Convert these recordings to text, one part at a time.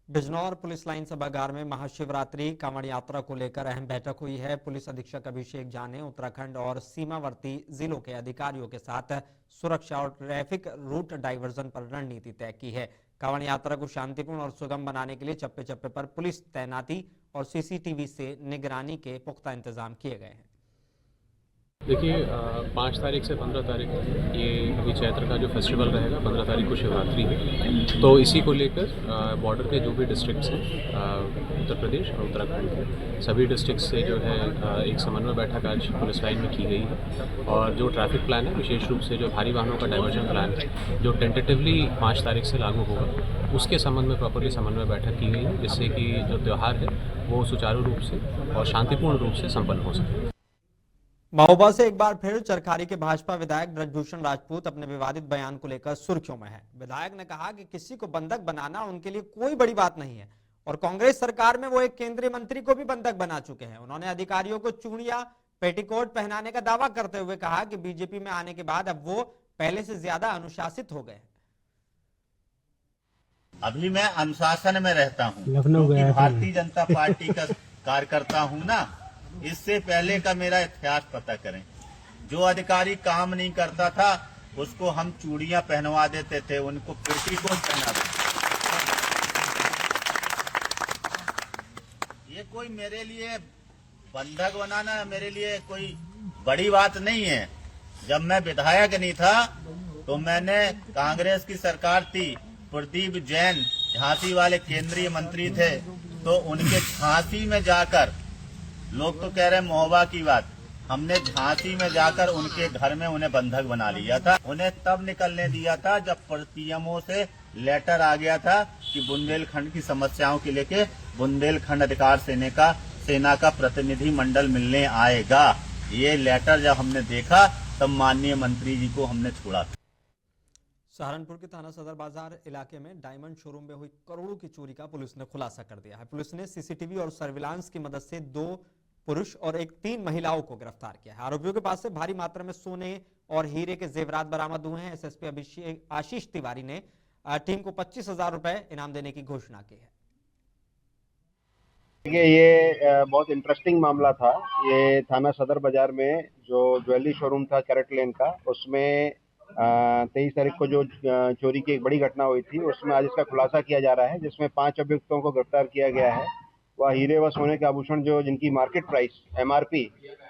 Bijnor police line सभागार में महाशिवरात्रि कांवड़ यात्रा को लेकर अहम बैठक हुई है। पुलिस अधीक्षक अभिषेक झा ने उत्तराखंड और सीमावर्ती जिलों के अधिकारियों के साथ सुरक्षा और ट्रैफिक रूट डाइवर्जन पर रणनीति तय की है। कांवड़ यात्रा को शांतिपूर्ण और सुगम बनाने के लिए चप्पे चप्पे पर पुलिस तैनाती और सीसीटीवी से निगरानी के पुख्ता इंतजाम किए गए हैं। देखिए 5 तारीख से 15 तारीख तक ये अभी चैत्र का जो फेस्टिवल रहेगा, 15 तारीख को शिवरात्रि है। तो इसी को लेकर बॉर्डर के जो भी डिस्ट्रिक्ट्स हैं उत्तर प्रदेश और उत्तराखंड के सभी डिस्ट्रिक्ट से जो है एक समन्वय बैठक आज पुलिस लाइन में की गई है। और जो ट्रैफिक प्लान है, विशेष रूप से जो भारी वाहनों का डाइवर्जन प्लान है जो टेंटेटिवली 5 तारीख से लागू होगा, उसके संबंध में प्रॉपरली समन्वय बैठक की गई है, जिससे कि जो त्यौहार है वो सुचारू रूप से और शांतिपूर्ण रूप से संपन्न हो सके। महोबा से एक बार फिर चरखारी के भाजपा विधायक ब्रजभूषण राजपूत अपने विवादित बयान को लेकर सुर्खियों में है। विधायक ने कहा कि किसी को बंधक बनाना उनके लिए कोई बड़ी बात नहीं है और कांग्रेस सरकार में वो एक केंद्रीय मंत्री को भी बंधक बना चुके हैं। उन्होंने अधिकारियों को चूड़ियां पेटीकोट पहनाने का दावा करते हुए कहा कि बीजेपी में आने के बाद अब वो पहले से ज्यादा अनुशासित हो गए। अभी मैं अनुशासन में रहता हूँ क्योंकि भारतीय जनता पार्टी का कार्यकर्ता हूँ ना। इससे पहले का मेरा इतिहास पता करें। जो अधिकारी काम नहीं करता था उसको हम चूड़ियां पहनवा देते थे, उनको पेटीकोट पहना देते। ये कोई मेरे लिए बंधक बनाना मेरे लिए कोई बड़ी बात नहीं है। जब मैं विधायक नहीं था तो मैंने कांग्रेस की सरकार थी, प्रदीप जैन झांसी वाले केंद्रीय मंत्री थे, तो उनके झांसी में जाकर, लोग तो कह रहे हैं महोबा की बात, हमने झांसी में जाकर उनके घर में उन्हें बंधक बना लिया था। उन्हें तब निकलने दिया था जब पीएमओ से लेटर आ गया था कि बुंदेलखंड की समस्याओं के लेके बुंदेलखंड अधिकार सेना का प्रतिनिधि मंडल मिलने आएगा। ये लेटर जब हमने देखा तब माननीय मंत्री जी को हमने छोड़ा था। सहारनपुर के थाना सदर बाजार इलाके में डायमंड शोरूम में हुई करोड़ों की चोरी का पुलिस ने खुलासा कर दिया है। पुलिस ने सीसीटीवी और सर्विलांस की मदद से 2 पुरुष और 3 महिलाओं को गिरफ्तार किया है। आरोपियों के पास से भारी मात्रा में सोने और हीरे के जेवरात बरामद हुए हैं। एसएसपी आशीष तिवारी ने टीम को 25,000 रुपए इनाम देने की घोषणा की है। ये बहुत इंटरेस्टिंग मामला था। ये थाना सदर बाजार में जो ज्वेलरी शोरूम था कैरेट लेन का, उसमें 23 तारीख को जो चोरी की एक बड़ी घटना हुई थी, उसमें आज इसका खुलासा किया जा रहा है, जिसमें 5 अभियुक्तों को गिरफ्तार किया गया है। वह हीरे व सोने के आभूषण जो जिनकी मार्केट प्राइस MRP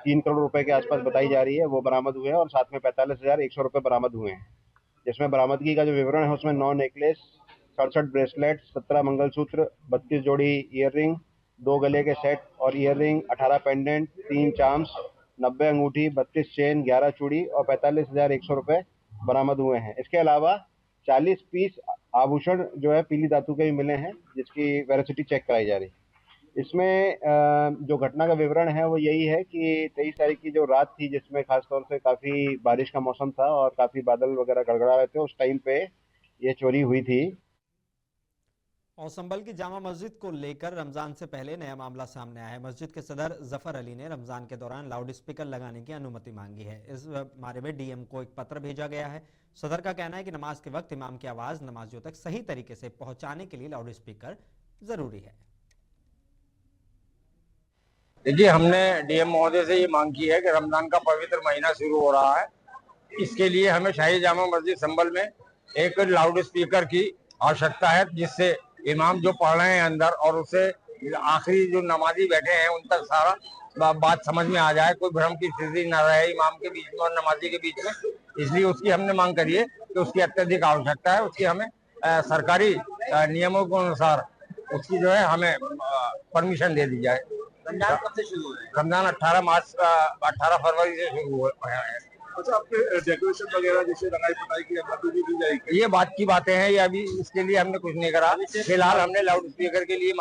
3 करोड़ रुपए के आसपास बताई जा रही है, वो बरामद हुए हैं और साथ में 45,100 रुपए बरामद हुए हैं। जिसमें बरामदगी का जो विवरण है उसमें 9 नेकलेस, 67 ब्रेसलेट, 17 मंगलसूत्र, 32 जोड़ी ईयररिंग, 2 गले के सेट और ईयररिंग, 18 पेंडेंट, 3 चार्म्स, 90 अंगूठी, 32 चेन, 11 चूड़ी और 45,100 रुपए बरामद हुए हैं। इसके अलावा 40 पीस आभूषण जो है पीली धातु के भी मिले हैं, जिसकी वेरोसिटी चेक कराई जा रही है। इसमें जो घटना का विवरण है वो यही है कि 23 तारीख की जो रात थी, जिसमें खासतौर से काफी बारिश का मौसम था और काफी बादल वगैरह गड़गड़ा रहे थे, उस टाइम पे ये चोरी हुई थी। और संभल की जामा मस्जिद को लेकर रमजान से पहले नया मामला सामने आया है। मस्जिद के सदर जफर अली ने रमजान के दौरान लाउड स्पीकर लगाने की अनुमति मांगी है। इस बारे में डीएम को एक पत्र भेजा गया है। सदर का कहना है कि नमाज के वक्त इमाम की आवाज नमाजियों तक सही तरीके से पहुंचाने के लिए लाउड स्पीकर जरूरी है। देखिए, हमने डीएम महोदय से ये मांग की है कि रमजान का पवित्र महीना शुरू हो रहा है, इसके लिए हमें शाही जामा मस्जिद संभल में एक लाउड स्पीकर की आवश्यकता है, जिससे इमाम जो पढ़ रहे हैं अंदर और उसे आखिरी जो नमाजी बैठे हैं उन तक सारा बात समझ में आ जाए, कोई भ्रम की स्थिति न रहे इमाम के बीच में और नमाजी के बीच में। इसलिए उसकी हमने मांग करी है कि उसकी अत्यधिक आवश्यकता है। उसकी हमें सरकारी नियमों के अनुसार उसकी जो है हमें परमिशन दे दी जाए। रमजान कब से शुरू हो रहा है? रमजान 18 फरवरी से शुरू हो रहा है। अच्छा, आपके डेकोरेशन वगैरह जैसे रंगाई पटाई की अनुमति भी दी जाएगी? ये बात की बातें हैं, ये अभी इसके लिए हमने कुछ नहीं करा। फिलहाल हमने लाउड स्पीकर के लिए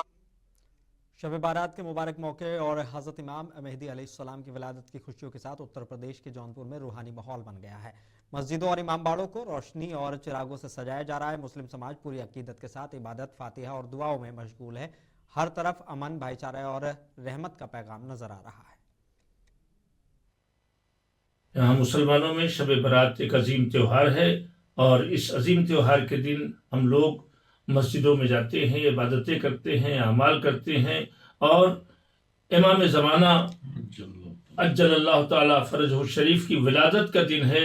शब बारात के मुबारक मौके और हजरत इमाम मेहदी अलैहिस्सलाम की विलादत की खुशियों के साथ उत्तर प्रदेश के जौनपुर में रूहानी माहौल बन गया है। मस्जिदों और इमामबाड़ों को रोशनी और चिरागों से सजाया जा रहा है। मुस्लिम समाज पूरी अकीदत के साथ इबादत, फातिहा और दुआओं में मशगूल है। हर तरफ अमन, भाईचारा और रहमत का पैगाम नजर आ रहा है। यहाँ मुसलमानों में शब बारात एक अजीम त्यौहार है और इस अजीम त्यौहार के दिन हम लोग मस्जिदों में जाते हैं, इबादतें करते हैं, अमाल करते हैं। और इमाम ज़माना अज्जलल्लाहु ताला फरजहु शरीफ की विलादत का दिन है।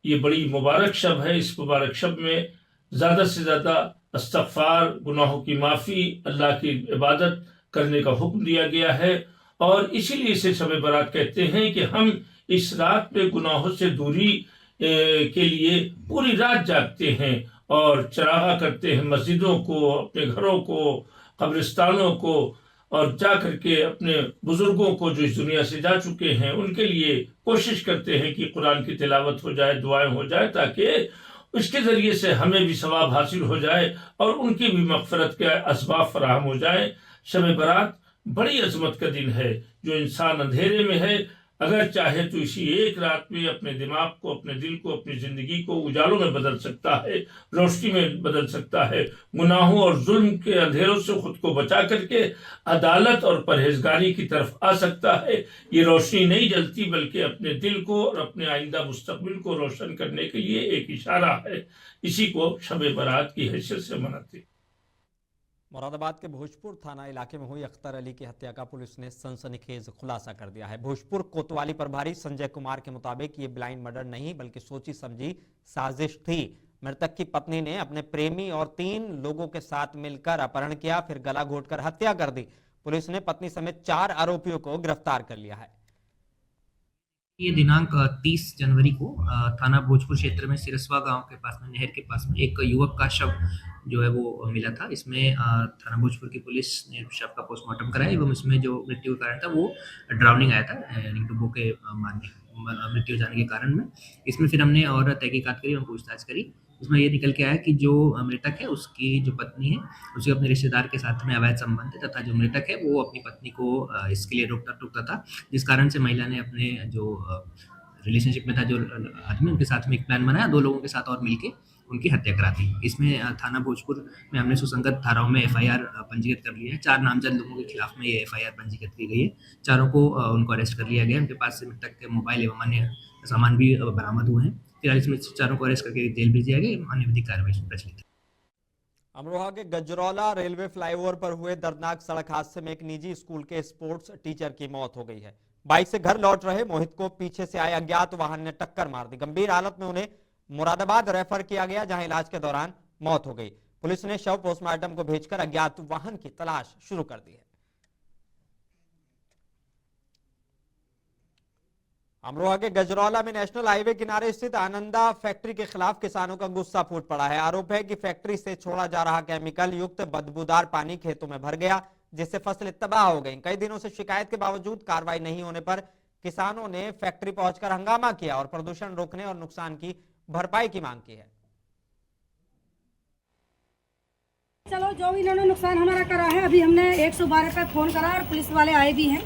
ये बड़ी मुबारक शब है। इस मुबारक शब में ज़्यादा से ज़्यादा इस्तग़फ़ार, गुनाहों की माफ़ी, अल्लाह की इबादत करने का हुक्म दिया गया है। और इसीलिए इसे शब बारात कहते हैं कि हम इस रात में गुनाहों से दूरी के लिए पूरी रात जागते हैं और चरागा करते हैं मस्जिदों को, अपने घरों को, कब्रिस्तानों को, और जा करके अपने बुजुर्गों को जो इस दुनिया से जा चुके हैं उनके लिए कोशिश करते हैं कि कुरान की तिलावत हो जाए, दुआएं हो जाए, ताकि उसके ज़रिए से हमें भी सवाब हासिल हो जाए और उनकी भी मग़फ़िरत के असबाब फराहम हो जाए। शब बारात बड़ी अज़मत का दिन है। जो इंसान अंधेरे में है, अगर चाहे तो इसी एक रात में अपने दिमाग को, अपने दिल को, अपनी ज़िंदगी को उजालों में बदल सकता है, रोशनी में बदल सकता है। गुनाहों और जुल्म के अंधेरों से खुद को बचा करके अदालत और परहेजगारी की तरफ आ सकता है। ये रोशनी नहीं जलती, बल्कि अपने दिल को और अपने आइंदा मुस्तकबिल को रोशन करने के लिए एक इशारा है। इसी को शब बारात की हैसियत से मनाते हैं। मुरादाबाद के भोजपुर थाना इलाके में हुई अख्तर अली की हत्या का पुलिस ने सनसनीखेज खुलासा कर दिया है। भोजपुर कोतवाली प्रभारी संजय कुमार के मुताबिक ये ब्लाइंड मर्डर नहीं बल्कि सोची समझी साजिश थी। मृतक की पत्नी ने अपने प्रेमी और 3 लोगों के साथ मिलकर अपहरण किया, फिर गला घोंटकर हत्या कर दी। पुलिस ने पत्नी समेत 4 आरोपियों को गिरफ्तार कर लिया है। ये दिनांक 30 जनवरी को थाना भोजपुर क्षेत्र में सिरसवा गांव के पास में, नहर के पास में एक युवक का शव जो है वो मिला था। इसमें थाना भोजपुर की पुलिस ने शव का पोस्टमार्टम कराया एवं इसमें जो मृत्यु का कारण था वो ड्राउनिंग आया था, यानी डुबो के मृत्यु जाने के कारण में। इसमें फिर हमने और तहकीकात करी और पूछताछ करी। उसमें ये निकल के आया कि जो मृतक है उसकी जो पत्नी है उसके अपने रिश्तेदार के साथ में अवैध संबंध है, तथा जो मृतक है वो अपनी पत्नी को इसके लिए रोकता टोकता था, जिस कारण से महिला ने अपने जो रिलेशनशिप में था जो आदमी, उनके साथ में एक प्लान बनाया, 2 लोगों के साथ और मिलके उनकी हत्या करा दी। इसमें थाना भोजपुर में हमने सुसंगत धाराओं में FIR पंजीकृत कर लिया है। 4 नामजद लोगों के खिलाफ में ये FIR पंजीकृत की गई है। चारों को उनको अरेस्ट कर लिया गया। उनके पास से मृतक के मोबाइल एवं अन्य सामान भी बरामद हुए हैं। फिलहाल इसमें चारों को अरेस्ट करके जेल भेज दिया गया। अन्य विधिक कार्रवाई प्रचलित है। अमरोहा के गजरौला रेलवे फ्लाईओवर पर हुए दर्दनाक सड़क हादसे में एक निजी स्कूल के स्पोर्ट्स टीचर की मौत हो गई है। बाइक से घर लौट रहे मोहित को पीछे से आए अज्ञात वाहन ने टक्कर मार दी। गंभीर हालत में उन्हें मुरादाबाद रेफर किया गया, जहां इलाज के दौरान मौत हो गई। पुलिस ने शव पोस्टमार्टम को भेजकर अज्ञात वाहन की तलाश शुरू कर दी है। अमरोहा के गजरौला में नेशनल हाईवे किनारे स्थित आनंदा फैक्ट्री के खिलाफ किसानों का गुस्सा फूट पड़ा है। आरोप है कि फैक्ट्री से छोड़ा जा रहा केमिकल युक्त बदबूदार पानी खेतों में भर गया, जिससे फसलें तबाह हो गईं। कई दिनों से शिकायत के बावजूद कार्रवाई नहीं होने पर किसानों ने फैक्ट्री पहुंचकर हंगामा किया और प्रदूषण रोकने और नुकसान की भरपाई की मांग की है। चलो, जो इन्होंने नुकसान हमारा करा है, अभी हमने 112 पे फोन करा और पुलिस वाले आए भी हैं।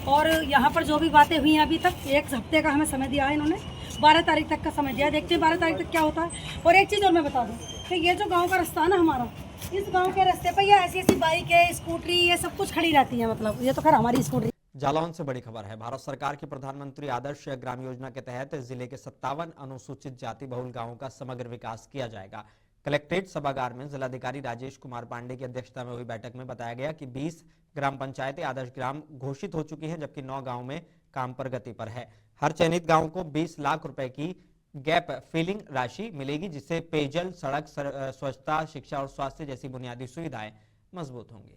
और यहाँ पर जो भी बातें हुई हैं अभी तक, 1 हफ्ते का हमें समय दिया है इन्होंने, 12 तारीख तक का समय दिया। देखते हैं 12 तारीख तक क्या होता है। और एक चीज़ और मैं बता दूँ कि ये जो गांव का रास्ता है ना हमारा, इस गांव के रास्ते पर ये ऐसी ऐसी बाइकें, स्कूटरी, ये सब कुछ खड़ी रहती है। मतलब ये तो खैर हमारी स्कूटरी। जालौन से बड़ी खबर है। भारत सरकार की प्रधानमंत्री आदर्श ग्राम योजना के तहत जिले के 57 अनुसूचित जाति बहुल गांवों का समग्र विकास किया जाएगा। कलेक्ट्रेट सभागार में जिलाधिकारी राजेश कुमार पांडे की अध्यक्षता में हुई बैठक में बताया गया कि 20 ग्राम पंचायतें आदर्श ग्राम घोषित हो चुकी हैं, जबकि 9 गांव में काम प्रगति पर है। हर चयनित गांव को 20 लाख रुपए की गैप फिलिंग राशि मिलेगी, जिससे पेयजल, सड़क, स्वच्छता, शिक्षा और स्वास्थ्य जैसी बुनियादी सुविधाएं मजबूत होंगी।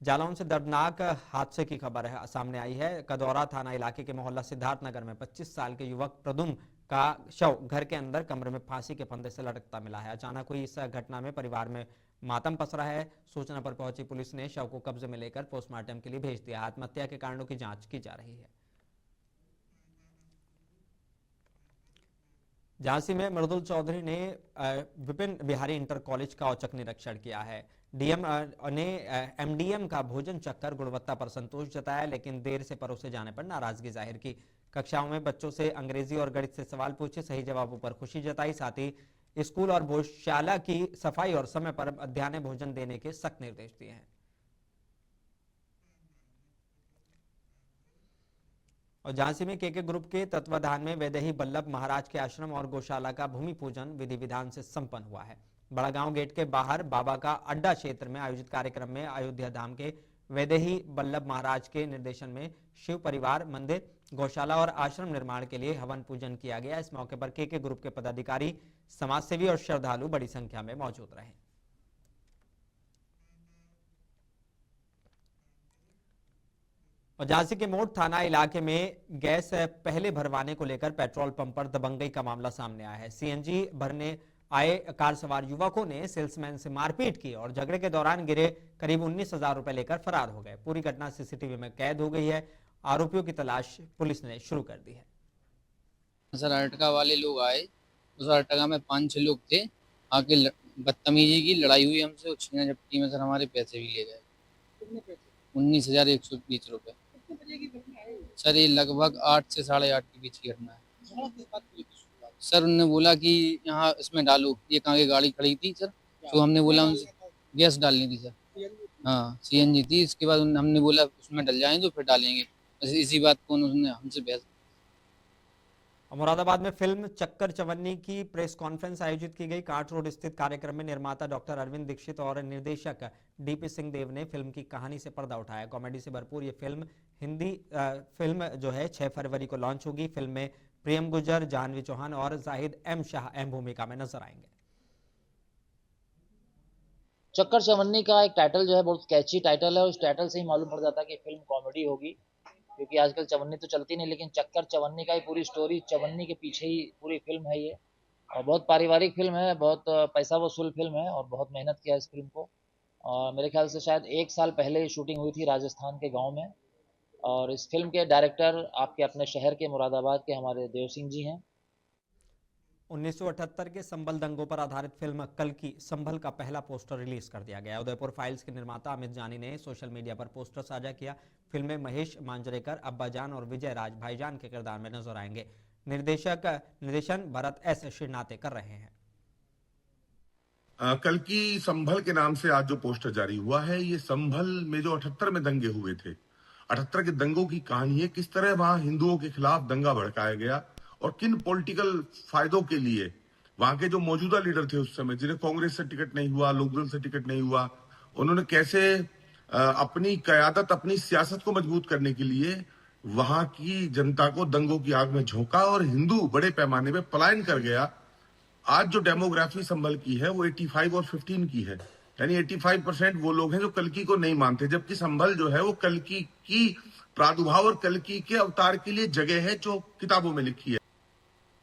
जालौन से दर्दनाक हादसे की खबर है सामने आई है। कदौरा थाना इलाके के मोहल्ला सिद्धार्थ नगर में 25 साल के युवक प्रदुम का शव घर के अंदर कमरे में फांसी के फंदे से लटकता मिला है। अचानक हुई इस घटना में परिवार में मातम पसरा है। सूचना पर पहुंची पुलिस ने शव को कब्जे में लेकर पोस्टमार्टम के लिए भेज दिया। आत्महत्या के कारणों की जांच की जा रही है। झांसी में मृदुल चौधरी ने विपिन बिहारी इंटर कॉलेज का औचक निरीक्षण किया है। डीएम ने एमडीएम का भोजन चक्कर गुणवत्ता पर संतोष जताया, लेकिन देर से परोसे जाने पर नाराजगी जाहिर की। कक्षाओं में बच्चों से अंग्रेजी और गणित से सवाल पूछे, सही जवाबों पर खुशी जताई। साथ ही स्कूल और भोजशाला की सफाई और समय पर मध्याह्न भोजन देने के सख्त निर्देश दिए हैं। और झांसी में केके ग्रुप के तत्वाधान में वैदेही बल्लभ महाराज के आश्रम और गौशाला का भूमि पूजन विधि विधान से संपन्न हुआ है। बड़ागांव गेट के बाहर बाबा का अड्डा क्षेत्र में आयोजित कार्यक्रम में अयोध्या धाम के वैदेही बल्लभ महाराज के निर्देशन में शिव परिवार मंदिर, गौशाला और आश्रम निर्माण के लिए हवन पूजन किया गया। इस मौके पर केके ग्रुप के पदाधिकारी, समाजसेवी और श्रद्धालु बड़ी संख्या में मौजूद रहे। और झांसी के मोड़ थाना इलाके में गैस पहले भरवाने को लेकर पेट्रोल पंप पर दबंगई का मामला सामने आया है। सीएनजी भरने आए कार सवार युवकों ने सेल्समैन से मारपीट की और झगड़े के दौरान गिरे करीब 19,000 रुपए लेकर फरार हो गए। पूरी घटना सीसीटीवी में कैद हो गई है। आरोपियों की तलाश पुलिस ने शुरू कर दी है। सर अर्टिगा वाले लोग आए, उस अर्टिगा में 5-6 लोग थे, आके बदतमीजी की, लड़ाई हुई हमसे, छीना झपटी में सर हमारे पैसे भी ले गए। 19,120 रुपए। सर ये लगभग 8 से 8:30 के बीच की घटना है। सर उन्होंने बोला कि यहाँ इसमें डालो, ये कहाँ की गाड़ी खड़ी थी सर, तो हमने बोला उनसे गैस डालनी थी सर, हाँ सीएनजी थी। इसके बाद हमने बोला उसमें डल जाएं तो फिर डालेंगे, इसी बात को उन्होंने हमसे बहस। मुरादाबाद में फिल्म चक्कर चवन्नी की प्रेस कॉन्फ्रेंस आयोजित की गई। काट रोड स्थित कार्यक्रम में निर्माता डॉक्टर अरविंद दीक्षित और निर्देशक डीपी सिंह देव ने फिल्म की कहानी से पर्दा उठाया। कॉमेडी से भरपूर ये फिल्म हिंदी फिल्म जो है 6 फरवरी को लॉन्च होगी। फिल्म में प्रियम गुजर, जानवी चौहान और जाहिद एम शाह अहम भूमिका में नजर आएंगे। चक्कर चवन्नी का एक टाइटल जो है बहुत कैची टाइटल है, और उस टाइटल से ही मालूम पड़ जाता है कि फिल्म कॉमेडी होगी, क्योंकि आजकल चवन्नी तो चलती नहीं, लेकिन चक्कर चवन्नी का ही पूरी स्टोरी, चवन्नी के पीछे ही पूरी फिल्म है ये। और बहुत पारिवारिक फिल्म है, बहुत पैसा वसूल फिल्म है और बहुत मेहनत किया इस फिल्म को। और मेरे ख्याल से शायद 1 साल पहले शूटिंग हुई थी राजस्थान के गाँव में। और इस फिल्म के डायरेक्टर आपके अपने शहर के मुरादाबाद के हमारे देव सिंह जी हैं। 1978 के संभल दंगों पर आधारित फिल्म कल की संभल का पहला पोस्टर रिलीज कर दिया गया। उदयपुर फाइल्स के निर्माता अमित जानी ने सोशल मीडिया पर पोस्टर साझा किया। फिल्म में महेश मांजरेकर अब्बाजान और विजय राज भाईजान के किरदार में नजर आएंगे। निर्देशन भरत एस श्रीनाथे कर रहे हैं। कल की संभल के नाम से आज जो पोस्टर जारी हुआ है, ये संभल में जो 78 में दंगे हुए थे, 78 के दंगों की कहानी है, किस तरह वहां हिंदुओं के खिलाफ दंगा भड़काया गया और किन पॉलिटिकल फायदों के लिए वहां के जो मौजूदा लीडर थे उस समय, जिन्हें कांग्रेस से टिकट नहीं हुआ, लोकदल से टिकट नहीं हुआ, उन्होंने कैसे अपनी कयादत, अपनी सियासत को मजबूत करने के लिए वहां की जनता को दंगों की आग में झोंका और हिंदू बड़े पैमाने पे पलायन कर गया। आज जो डेमोग्राफी संभल की है वो 85 और 15 की है, यानी 85% वो लोग हैं जो कल्की को नहीं मानते, जबकि संभल जो है वो कल्की की प्रादुर्भाव और कल्की के अवतार के लिए जगह है जो किताबों में लिखी है।